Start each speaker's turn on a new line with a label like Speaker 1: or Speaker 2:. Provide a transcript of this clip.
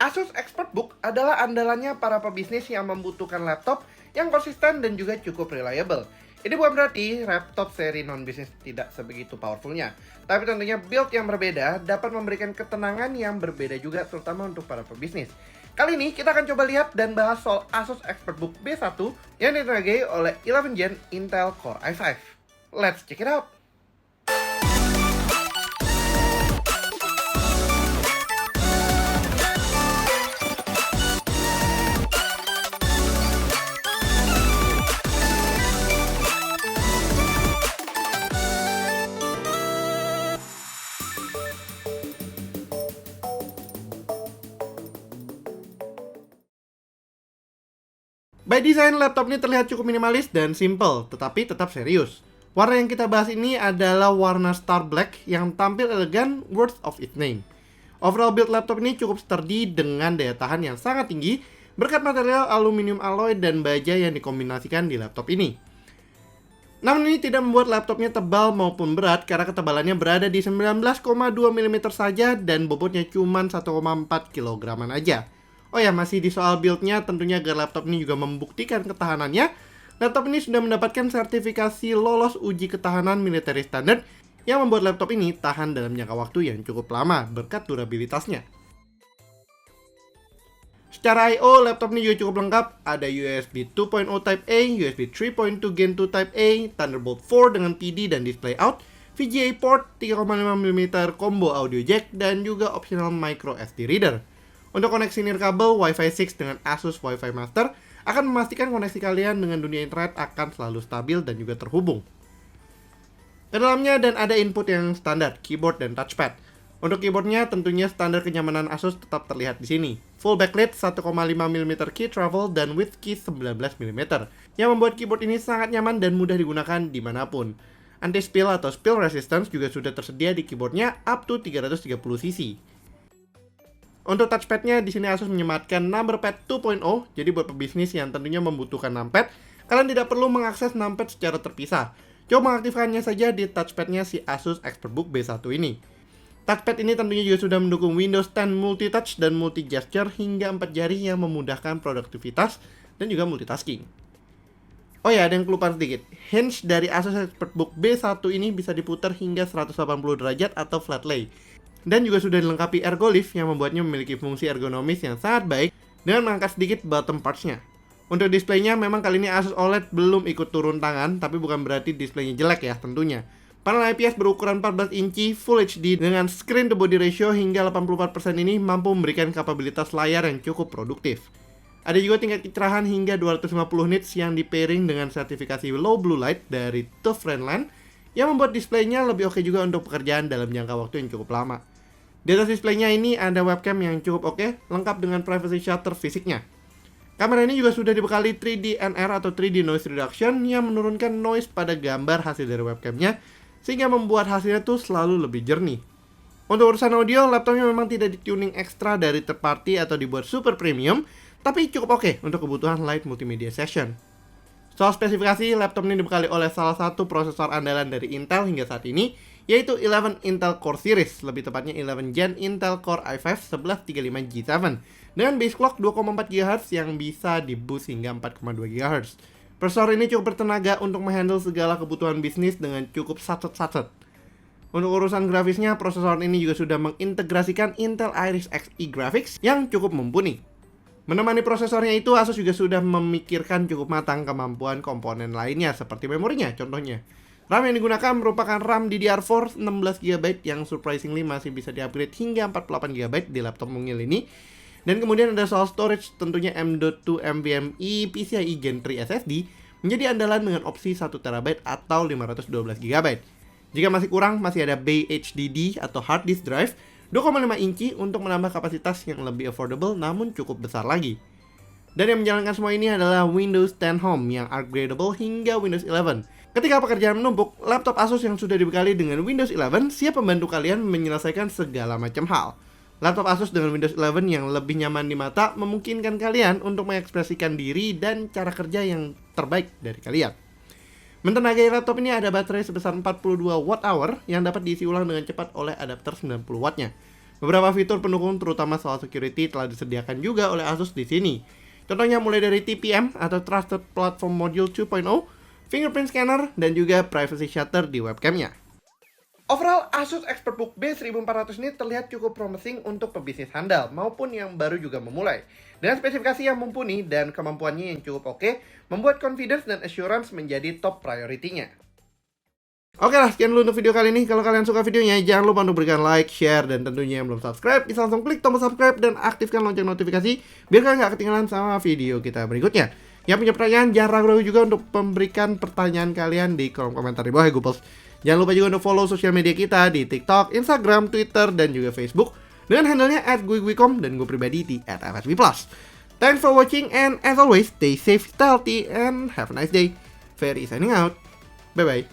Speaker 1: Asus ExpertBook adalah andalannya para pebisnis yang membutuhkan laptop yang konsisten dan juga cukup reliable. Ini bukan berarti laptop seri non-bisnis tidak sebegitu powerfulnya, tapi tentunya build yang berbeda dapat memberikan ketenangan yang berbeda juga, terutama untuk para pebisnis. Kali ini kita akan coba lihat dan bahas soal Asus ExpertBook B1 yang ditenagai oleh 11 Gen Intel Core i5. Let's check it out! By design, laptop ini terlihat cukup minimalis dan simple, tetapi tetap serius. Warna yang kita bahas ini adalah warna Star Black yang tampil elegan, worth of its name. Overall build laptop ini cukup sturdy dengan daya tahan yang sangat tinggi berkat material aluminium alloy dan baja yang dikombinasikan di laptop ini. Namun ini tidak membuat laptopnya tebal maupun berat karena ketebalannya berada di 19,2 mm saja dan bobotnya cuma 1,4 kg aja. Oh ya, masih di soal build-nya, tentunya agar laptop ini juga membuktikan ketahanannya, laptop ini sudah mendapatkan sertifikasi lolos uji ketahanan military standard yang membuat laptop ini tahan dalam jangka waktu yang cukup lama berkat durabilitasnya. Secara I/O, laptop ini juga cukup lengkap. Ada USB 2.0 Type A, USB 3.2 Gen 2 Type A, Thunderbolt 4 dengan PD dan display out, VGA port, 3,5mm combo audio jack, dan juga optional micro SD reader. Untuk koneksi nirkabel, Wi-Fi 6 dengan Asus Wi-Fi Master akan memastikan koneksi kalian dengan dunia internet akan selalu stabil dan juga terhubung. Ke dalamnya dan ada input yang standar, keyboard dan touchpad. Untuk keyboardnya tentunya standar kenyamanan Asus tetap terlihat di sini. Full backlit 1,5mm key travel dan with key 19mm yang membuat keyboard ini sangat nyaman dan mudah digunakan dimanapun. Anti-spill atau spill resistance juga sudah tersedia di keyboardnya up to 330cc. Untuk touchpadnya di sini Asus menyematkan Numberpad 2.0, jadi buat pebisnis yang tentunya membutuhkan numpad, kalian tidak perlu mengakses numpad secara terpisah. Coba mengaktifkannya saja di touchpadnya si Asus ExpertBook B1 ini. Touchpad ini tentunya juga sudah mendukung Windows 10 multi-touch dan multi-gesture hingga 4 jari yang memudahkan produktivitas dan juga multitasking. Oh ya, ada yang kelupaan sedikit. Hinge dari Asus ExpertBook B1 ini bisa diputar hingga 180 derajat atau flat lay. Dan juga sudah dilengkapi ergo lift yang membuatnya memiliki fungsi ergonomis yang sangat baik dengan mengangkat sedikit bottom parts-nya. Untuk displaynya memang kali ini Asus OLED belum ikut turun tangan, tapi bukan berarti displaynya jelek ya tentunya. Panel IPS berukuran 14 inci Full HD dengan screen to body ratio hingga 84% ini mampu memberikan kapabilitas layar yang cukup produktif. Ada juga tingkat kecerahan hingga 250 nits yang di pairing dengan sertifikasi low blue light dari TUF Friendland yang membuat displaynya lebih oke juga untuk pekerjaan dalam jangka waktu yang cukup lama. Di atas displaynya ini ada webcam yang cukup oke, lengkap dengan privacy shutter fisiknya. Kamera ini juga sudah dibekali 3D NR atau 3D noise reduction yang menurunkan noise pada gambar hasil dari webcamnya, sehingga membuat hasilnya tuh selalu lebih jernih. Untuk urusan audio, laptopnya memang tidak di-tuning ekstra dari third party atau dibuat super premium, tapi cukup oke untuk kebutuhan light multimedia session. Soal spesifikasi, laptop ini dibekali oleh salah satu prosesor andalan dari Intel hingga saat ini, yaitu 11 Intel Core Series, lebih tepatnya 11 Gen Intel Core i5 1135G7 dengan base clock 2,4 GHz yang bisa di-boost hingga 4,2 GHz. Prosesor ini cukup bertenaga untuk menghandle segala kebutuhan bisnis dengan cukup satset-satset. Untuk urusan grafisnya, prosesor ini juga sudah mengintegrasikan Intel Iris Xe Graphics yang cukup mumpuni. Menemani prosesornya itu, Asus juga sudah memikirkan cukup matang kemampuan komponen lainnya seperti memorinya contohnya. RAM yang digunakan merupakan RAM DDR4 16GB yang surprisingly masih bisa di-upgrade hingga 48GB di laptop mungil ini. Dan kemudian ada soal storage, tentunya M.2 NVMe PCIe Gen 3 SSD menjadi andalan dengan opsi 1TB atau 512GB. Jika masih kurang, masih ada Bay HDD atau hard disk drive 2,5 inci untuk menambah kapasitas yang lebih affordable namun cukup besar lagi. Dan yang menjalankan semua ini adalah Windows 10 Home yang upgradable hingga Windows 11. Ketika pekerjaan menumpuk, laptop Asus yang sudah dibekali dengan Windows 11 siap membantu kalian menyelesaikan segala macam hal. Laptop Asus dengan Windows 11 yang lebih nyaman di mata memungkinkan kalian untuk mengekspresikan diri dan cara kerja yang terbaik dari kalian. Mentenagai laptop ini ada baterai sebesar 42 Wh yang dapat diisi ulang dengan cepat oleh adapter 90 Wattnya. Beberapa fitur pendukung terutama soal security telah disediakan juga oleh Asus di sini. Contohnya mulai dari TPM atau Trusted Platform Module 2.0, fingerprint scanner, dan juga privacy shutter di webcamnya. Overall, Asus ExpertBook B1400 ini terlihat cukup promising untuk pebisnis handal maupun yang baru juga memulai. Dengan spesifikasi yang mumpuni dan kemampuannya yang cukup oke, membuat confidence dan assurance menjadi top priority-nya. Oke lah, sekian dulu untuk video kali ini. Kalau kalian suka videonya, jangan lupa untuk berikan like, share, dan tentunya yang belum subscribe, bisa langsung klik tombol subscribe dan aktifkan lonceng notifikasi biar kalian nggak ketinggalan sama video kita berikutnya. Yang punya pertanyaan, jangan ragu-ragu juga untuk memberikan pertanyaan kalian di kolom komentar di bawah ya Goopers. Jangan lupa juga untuk follow sosial media kita di TikTok, Instagram, Twitter, dan juga Facebook dengan handle-nya @guigui.com dan gue pribadi di @fsb+. Thanks for watching and as always, stay safe, stay healthy, and have a nice day. Ferry signing out. Bye-bye.